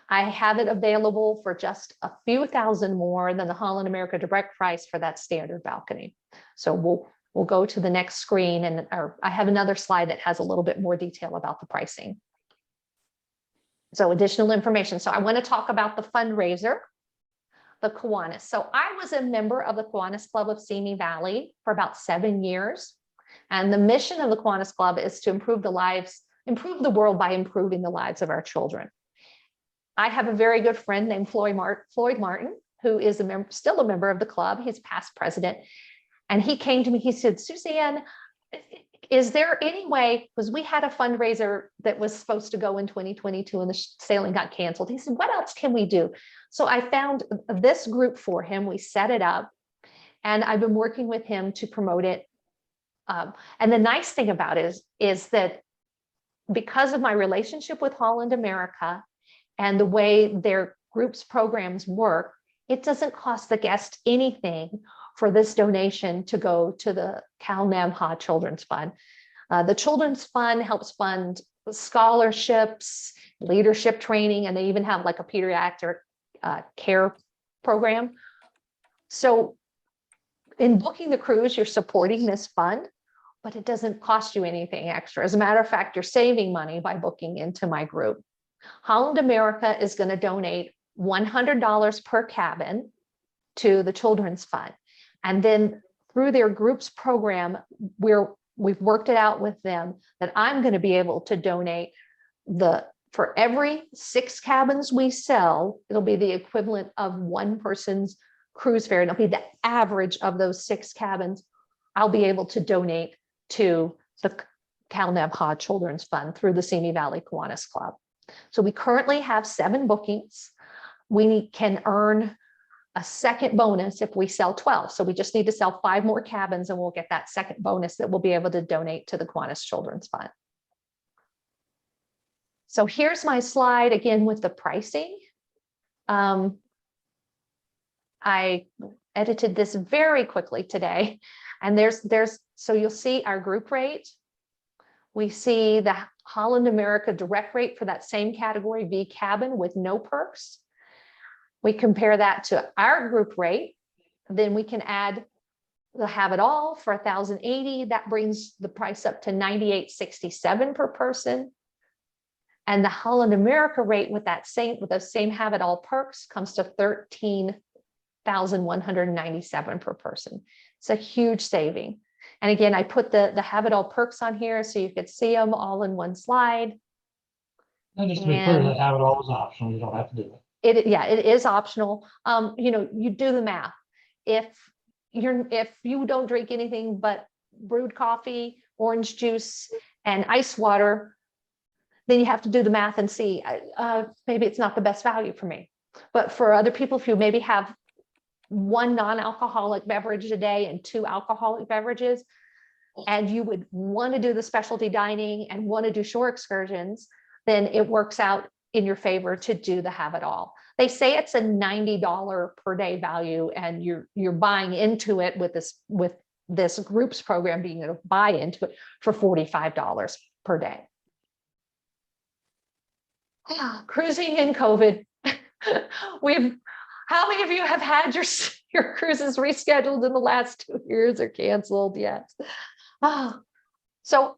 A: I have it available for just a few thousand more than the Holland America direct price for that standard balcony. So we'll go to the next screen, and I have another slide that has a little bit more detail about the pricing. So additional information. So I want to talk about the fundraiser, the Kiwanis. So I was a member of the Kiwanis Club of Simi Valley for about 7 years. And the mission of the Kiwanis Club is to improve the world by improving the lives of our children. I have a very good friend named Floyd Martin, who is still a member of the club. He's past president. And he came to me, he said, Suzanne, is there any way, because we had a fundraiser that was supposed to go in 2022 and the sailing got canceled. He said, what else can we do? So I found this group for him. We set it up and I've been working with him to promote it. And the nice thing about it is that because of my relationship with Holland America and the way their group's programs work, it doesn't cost the guest anything for this donation to go to the CalNAMHA Children's Fund. The Children's Fund helps fund scholarships, leadership training, and they even have like a pediatric care program. So in booking the cruise, you're supporting this fund, but it doesn't cost you anything extra. As a matter of fact, you're saving money by booking into my group. Holland America is going to donate $100 per cabin to the Children's Fund. And then through their group's program, we've worked it out with them that I'm going to be able to donate for every 6 cabins we sell, it'll be the equivalent of one person's cruise fare. And it'll be the average of those 6 cabins I'll be able to donate to the CalNAMHA Children's Fund through the Simi Valley Kiwanis Club. So we currently have 7 bookings. We can earn a second bonus if we sell 12. So we just need to sell 5 more cabins and we'll get that second bonus that we'll be able to donate to the Kiwanis Children's Fund. So here's my slide again with the pricing. I edited this very quickly today. And so you'll see our group rate. We see the Holland America direct rate for that same category B cabin with no perks. We compare that to our group rate, then we can add the Have It All for $1,080. That brings the price up to $98.67 per person. And the Holland America rate with those same Have It All perks comes to $13,197 per person. It's a huge saving. And again, I put the Have It All perks on here so you could see them all in one slide.
B: And just to be clear, that Have It All is optional. You don't have to do it.
A: It is optional. You do the math. If you don't drink anything but brewed coffee, orange juice, and ice water, then you have to do the math and see, maybe it's not the best value for me. But for other people, if you maybe have 1 non-alcoholic beverage a day and 2 alcoholic beverages, and you would want to do the specialty dining and want to do shore excursions, then it works out in your favor to do the Have It All. They say it's a $90 per day value, and you're buying into it with this group's program being able to buy into it for $45 per day. Cruising in COVID. How many of you have had your cruises rescheduled in the last 2 years or canceled yet? So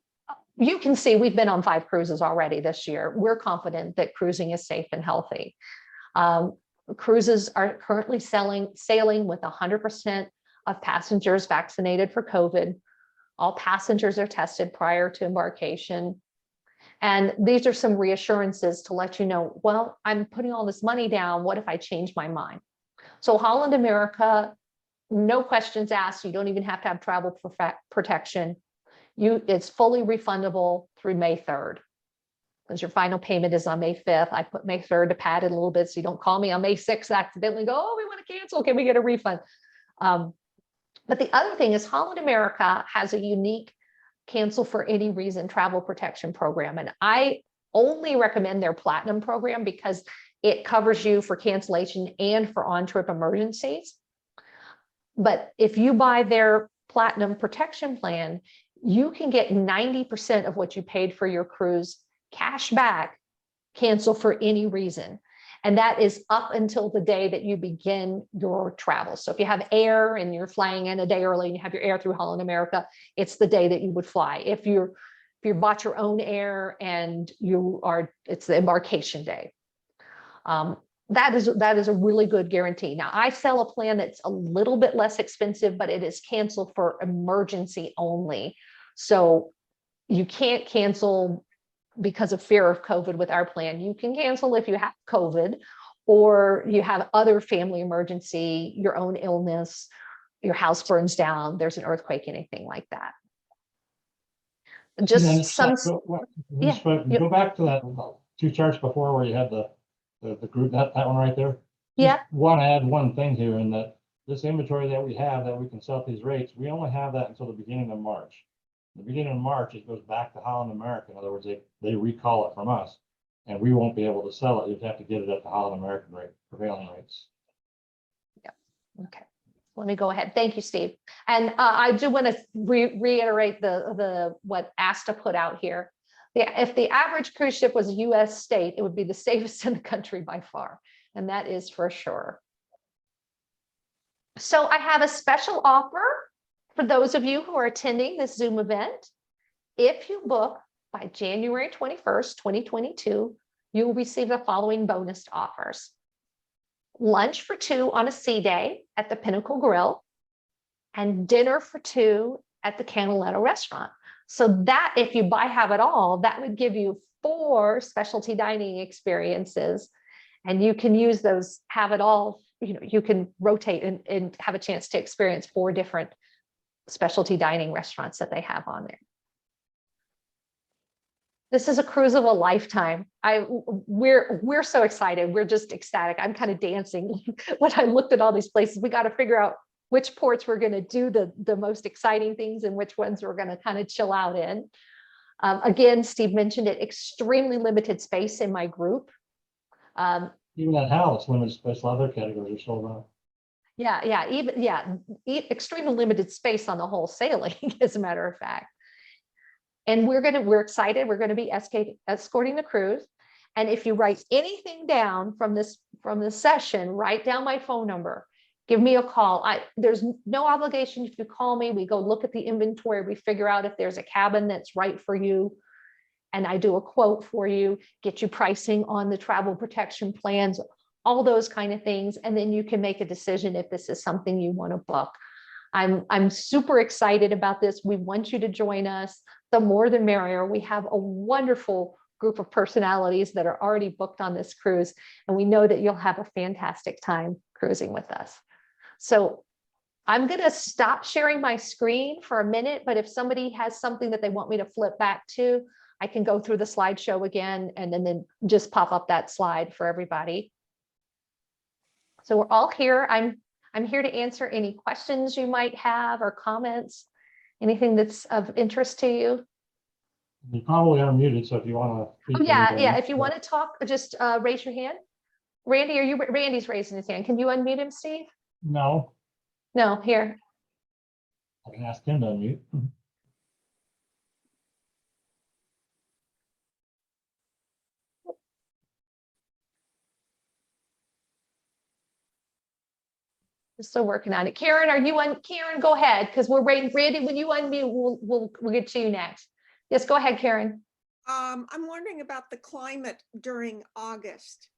A: you can see we've been on 5 cruises already this year. We're confident that cruising is safe and healthy. Cruises are currently sailing with 100% of passengers vaccinated for COVID. All passengers are tested prior to embarkation. And these are some reassurances to let you know, well, I'm putting all this money down. What if I change my mind? So Holland America, no questions asked. You don't even have to have travel protection. It's fully refundable through May 3rd. Because your final payment is on May 5th. I put May 3rd to pad it a little bit so you don't call me on May 6th accidentally go, oh, we want to cancel. Can we get a refund? But the other thing is Holland America has a unique cancel for any reason travel protection program. And I only recommend their platinum program because it covers you for cancellation and for on-trip emergencies. But if you buy their platinum protection plan, you can get 90% of what you paid for your cruise cash back, cancel for any reason. And that is up until the day that you begin your travel. So if you have air and you're flying in a day early and you have your air through Holland America, it's the day that you would fly. If you bought your own air and it's the embarkation day. That is a really good guarantee. Now, I sell a plan that's a little bit less expensive, but it is canceled for emergency only. So you can't cancel because of fear of COVID with our plan. You can cancel if you have COVID or you have other family emergency, your own illness, your house burns down, there's an earthquake, anything like that. Just some, yeah.
B: Go back to that 2 charts before where you had the group, that one right there.
A: Yeah.
B: Want to add one thing here, in that this inventory that we have that we can sell at these rates, we only have that until the beginning of March. The beginning of March, it goes back to Holland America. In other words, they recall it from us, and we won't be able to sell it. You'd have to get it at the Holland American rate, prevailing rates.
A: Yeah. Okay. Let me go ahead. Thank you, Steve. And I do want to reiterate what ASTA put out here. If the average cruise ship was a U.S. state, it would be the safest in the country by far. And that is for sure. So I have a special offer for those of you who are attending this Zoom event. If you book by January 21st, 2022, you will receive the following bonus offers. Lunch for 2 on a sea day at the Pinnacle Grill and dinner for 2 at the Canaletto restaurant. So that, if you buy Have It All, that would give you 4 specialty dining experiences, and you can use those Have It All, you can rotate and have a chance to experience 4 different specialty dining restaurants that they have on there. This is a cruise of a lifetime. We're so excited. We're just ecstatic. I'm kind of dancing when I looked at all these places. We got to figure out which ports we're going to do the most exciting things and which ones we're going to kind of chill out in. Again, Steve mentioned it, extremely limited space in my group.
B: Even at Hal, it's limited space. A lot of other categories are sold out.
A: Extremely limited space on the whole sailing, as a matter of fact. And we're excited. We're going to be escorting the cruise. And if you write anything down from this session, write down my phone number. Give me a call. There's no obligation. If you call me, we go look at the inventory. We figure out if there's a cabin that's right for you. And I do a quote for you, get you pricing on the travel protection plans, all those kind of things. And then you can make a decision if this is something you want to book. I'm super excited about this. We want you to join us. The more the merrier. We have a wonderful group of personalities that are already booked on this cruise, and we know that you'll have a fantastic time cruising with us. So I'm going to stop sharing my screen for a minute, but if somebody has something that they want me to flip back to, I can go through the slideshow again and then just pop up that slide for everybody. So we're all here. I'm here to answer any questions you might have or comments, anything that's of interest to you.
B: You probably are muted, so if you want to.
A: Oh, yeah. If you want to talk, just raise your hand. Randy, Randy's raising his hand. Can you unmute him, Steve?
B: No.
A: No, here.
B: I can ask him to unmute.
A: We're still working on it. Karen, are you on? Karen, go ahead, because we're waiting. Randy, when you unmute, we'll get to you next. Yes, go ahead, Karen.
E: I'm wondering about the climate during August.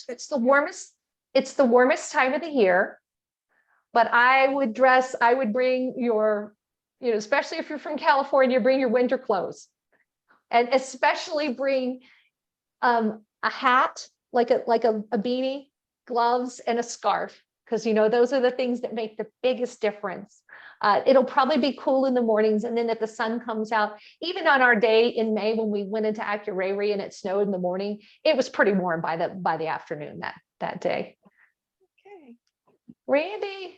A: It's the warmest time of the year, but I would bring your, especially if you're from California, bring your winter clothes, and especially bring a hat, like a beanie, gloves, and a scarf, because those are the things that make the biggest difference. It'll probably be cool in the mornings, and then if the sun comes out, even on our day in May when we went into Akureyri and it snowed in the morning, it was pretty warm by the afternoon that day.
E: Okay.
A: Randy,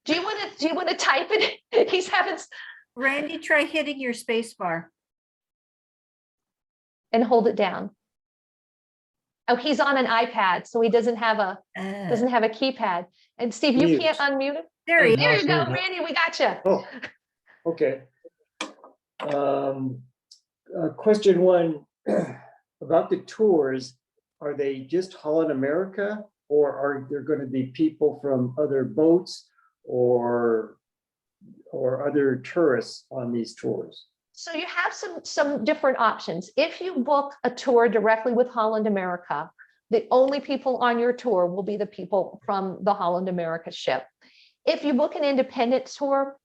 A: do you want to type it? He's having.
F: Randy, try hitting your space bar
A: and hold it down. Oh, he's on an iPad, so he doesn't have a keypad. And Steve, you can't unmute him.
F: There he
A: There
F: is.
A: you go, Randy. We got you.
G: Oh, okay. Question 1 about the tours. are they just Holland America, or are there going to be people from other boats or other tourists on these tours?
A: So you have some different options. If you book a tour directly with Holland America, the only people on your tour will be the people from the Holland America ship. If you book an independent tour,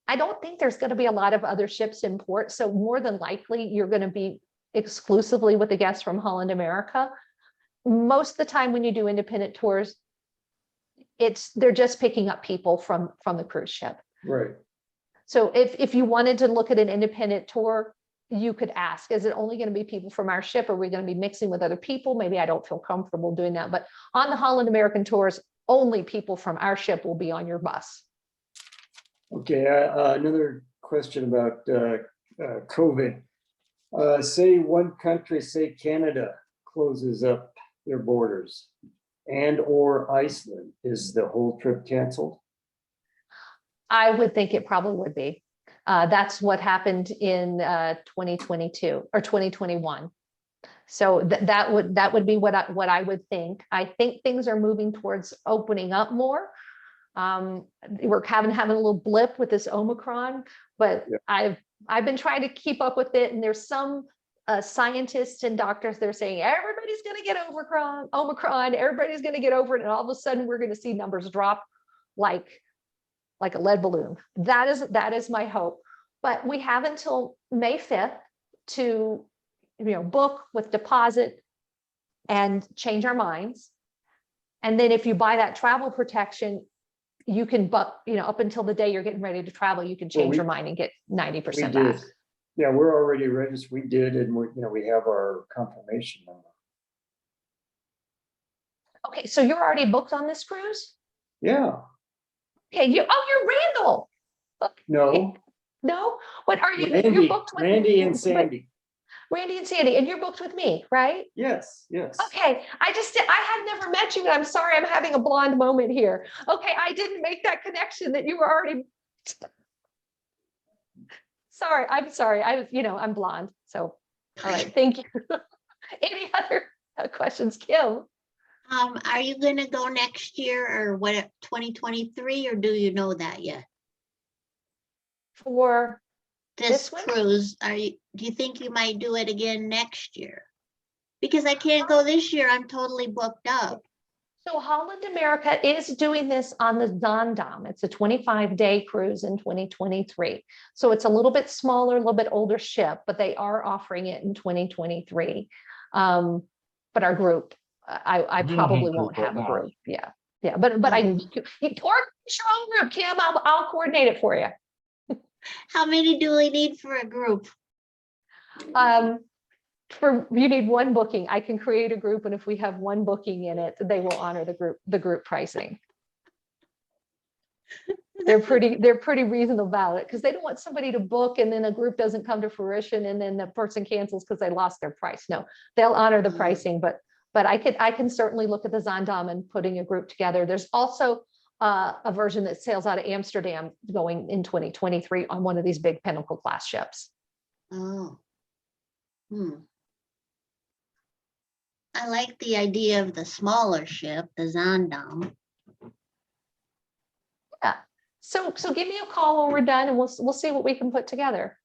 A: I don't think there's going to be a lot of other ships in port. So more than likely, you're going to be exclusively with the guests from Holland America. Most of the time when you do independent tours, they're just picking up people from the cruise ship.
G: Right.
A: So if you wanted to look at an independent tour, you could ask, is it only going to be people from our ship? Are we going to be mixing with other people? Maybe I don't feel comfortable doing that. But on the Holland American tours, only people from our ship will be on your bus.
G: Okay, another question about COVID. Say one country, say Canada, closes up their borders, and or Iceland, is the whole trip canceled?
A: I would think it probably would be. That's what happened in 2022 or 2021. So that would be what I would think. I think things are moving towards opening up more. We're having a little blip with this Omicron, but yeah. I've been trying to keep up with it, and there's some scientists and doctors, they're saying everybody's going to get Omicron, everybody's going to get over it, and all of a sudden we're going to see numbers drop like a lead balloon. That is my hope. But we have until May 5th to book with deposit and change our minds. And then if you buy that travel protection, you can book, up until the day you're getting ready to travel, you can change your mind and get 90% back.
G: Yeah, we're already registered. We did, and we have our confirmation number. Okay,
A: so you're already booked on this cruise?
G: Yeah.
A: Okay, you're Randall.
G: No.
A: No? What are you?
G: Randy,
A: you're booked with
G: Randy and Sandy.
A: Randy and Sandy, and you're booked with me, right?
G: Yes.
A: Okay, I had never met you, and I'm sorry, I'm having a blonde moment here. Okay, I didn't make that connection that you were already. Sorry, I'm sorry. I'm blonde. So, all right, thank you. Any other questions, Kim?
H: Are you going to go next year, or what, 2023, or do you know that yet?
A: For
H: this cruise, do you think you might do it again next year? Because I can't go this year, I'm totally booked up.
A: So Holland America is doing this on the Zaandam. It's a 25-day cruise in 2023. So it's a little bit smaller, a little bit older ship, but they are offering it in 2023. But our group, I probably won't have a group. Yeah. But I or your own group, Kim. I'll coordinate it for you.
H: How many do we need for a group?
A: You need one booking. I can create a group, and if we have one booking in it, they will honor the group pricing. They're pretty reasonable about it, because they don't want somebody to book and then a group doesn't come to fruition and then the person cancels because they lost their price. No, they'll honor the pricing, but I can certainly look at the Zaandam and putting a group together. There's also a version that sails out of Amsterdam going in 2023 on one of these big Pinnacle class ships.
H: Oh. I like the idea of the smaller ship, the Zaandam.
A: Yeah. So give me a call when we're done, and we'll see what we can put together.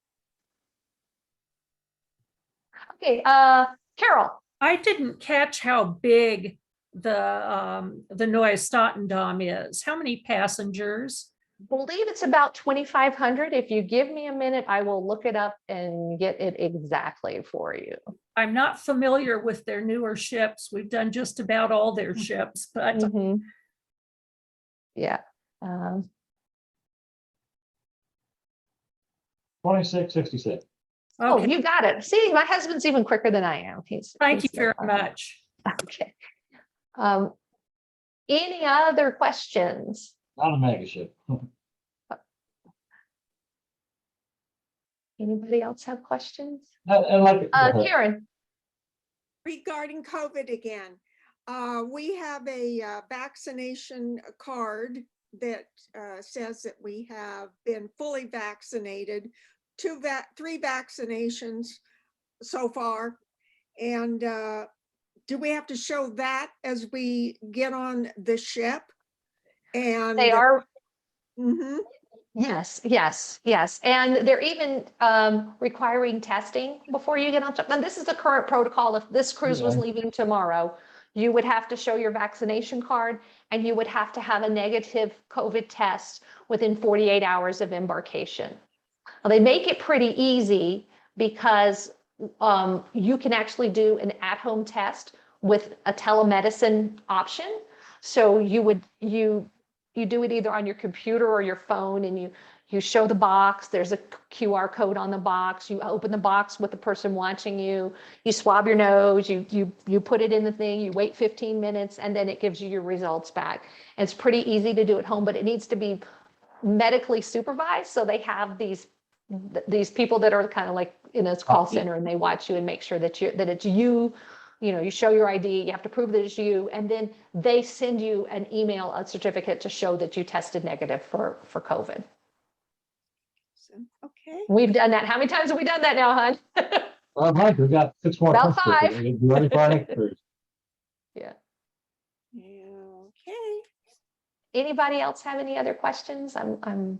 A: Okay, Carol.
F: I didn't catch how big the Neuestadt is. How many passengers?
A: Believe it's about 2,500. If you give me a minute, I will look it up and get it exactly for you.
F: I'm not familiar with their newer ships. We've done just about all their ships, but
A: yeah.
B: 2666.
F: okay.
A: Oh, you got it. See, my husband's even quicker than I am.
F: Thank you very much.
A: Okay. Any other questions?
B: Not a mega ship.
A: Anybody else have questions?
B: Karen.
E: Regarding COVID again, we have a vaccination card that says that we have been fully vaccinated, 3 vaccinations so far, and do we have to show that as we get on the ship? And
A: They are,
E: Mhm.
A: yes, yes, yes. And they're even requiring testing before you get on. And this is the current protocol. If this cruise was
B: Yeah.
A: leaving tomorrow, you would have to show your vaccination card and you would have to have a negative COVID test within 48 hours of embarkation. Well, they make it pretty easy because you can actually do an at-home test with a telemedicine option. So you do it either on your computer or your phone, and you show the box. There's a QR code on the box. You open the box with the person watching you. You swab your nose. You put it in the thing. You wait 15 minutes, and then it gives you your results back. And it's pretty easy to do at home, but it needs to be medically supervised. So they have these people that are kind of like in a call center, and they watch you and make sure that it's you. You know, you show your ID, you have to prove that it's you, and then they send you an email, a certificate to show that you tested negative for COVID.
E: Okay.
A: We've done that. How many times have we done that now, hon?
B: Well, Mike, we've got 6 more.
A: About
B: months to
A: 5.
B: get ready for our next cruise.
A: Yeah.
E: Okay.
A: Anybody else have any other questions? I'm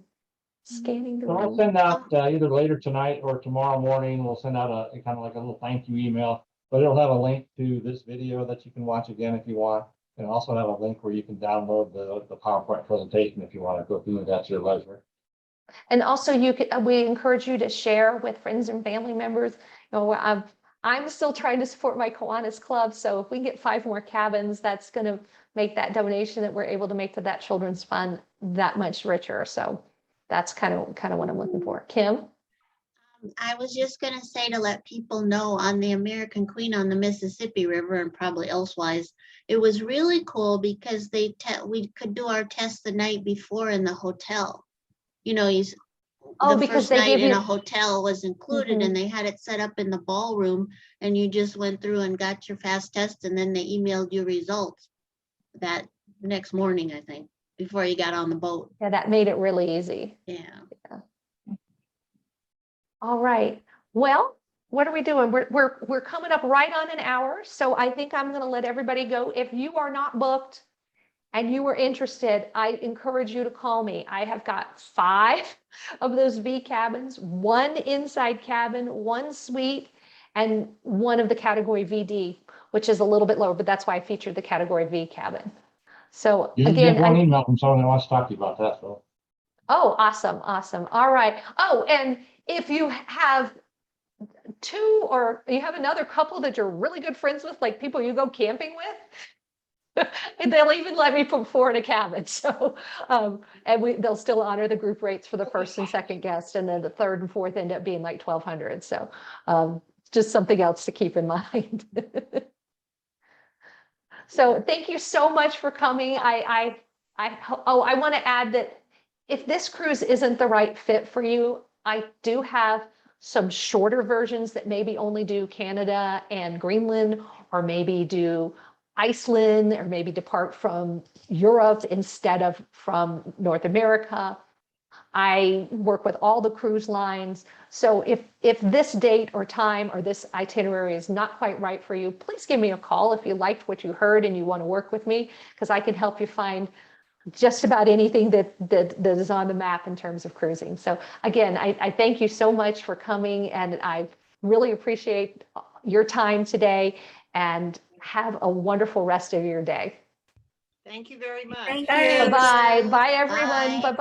A: scanning the
B: So I'll
A: room.
B: send out either later tonight or tomorrow morning, we'll send out a kind of like a little thank you email, but it'll have a link to this video that you can watch again if you want. And also have a link where you can download the PowerPoint presentation if you want to go through it at your leisure.
A: And also we encourage you to share with friends and family members. You know, I'm still trying to support my Kiwanis Club. So if we can get 5 more cabins, that's going to make that donation that we're able to make to that children's fund that much richer. So that's kind of what I'm looking for. Kim?
H: I was just gonna say to let people know on the American Queen on the Mississippi River and probably elsewise, it was really cool because we could do our test the night before in the hotel. You know,
A: Oh,
H: the
A: because
H: first
A: they
H: night
A: give
H: in
A: you-
H: a hotel was included
A: Mhm.
H: and they had it set up in the ballroom and you just went through and got your fast test and then they emailed you results that next morning, I think, before you got on the boat.
A: Yeah, that made it really easy.
H: Yeah.
A: All right. Well, what are we doing? We're coming up right on an hour. So I think I'm going to let everybody go. If you are not booked and you are interested, I encourage you to call me. I have got 5 of those V cabins, 1 inside cabin, 1 suite, and 1 of the category VD, which is a little bit lower, but that's why I featured the category V cabin. So
B: You did
A: again,
B: get one email from someone that wants to talk to you about that, so.
A: oh, awesome. Awesome. All right. Oh, and if you have 2 or you have another couple that you're really good friends with, like people you go camping with, and they'll even let me put 4 in a cabin. So, and they'll still honor the group rates for the first and second guest, and then the third and fourth end up being like 1,200. So, just something else to keep in mind. So, thank you so much for coming. I want to add that if this cruise isn't the right fit for you, I do have some shorter versions that maybe only do Canada and Greenland, or maybe do Iceland, or maybe depart from Europe instead of from North America. I work with all the cruise lines. So if this date or time or this itinerary is not quite right for you, please give me a call if you liked what you heard and you want to work with me, because I can help you find just about anything that is on the map in terms of cruising. So again, I thank you so much for coming, and I really appreciate your time today, and have a wonderful rest of your day.
I: Thank you very much.
D: Thank
F: Thanks.
D: you.
A: Bye-bye. Bye, everyone.
H: Bye.
A: Bye-bye.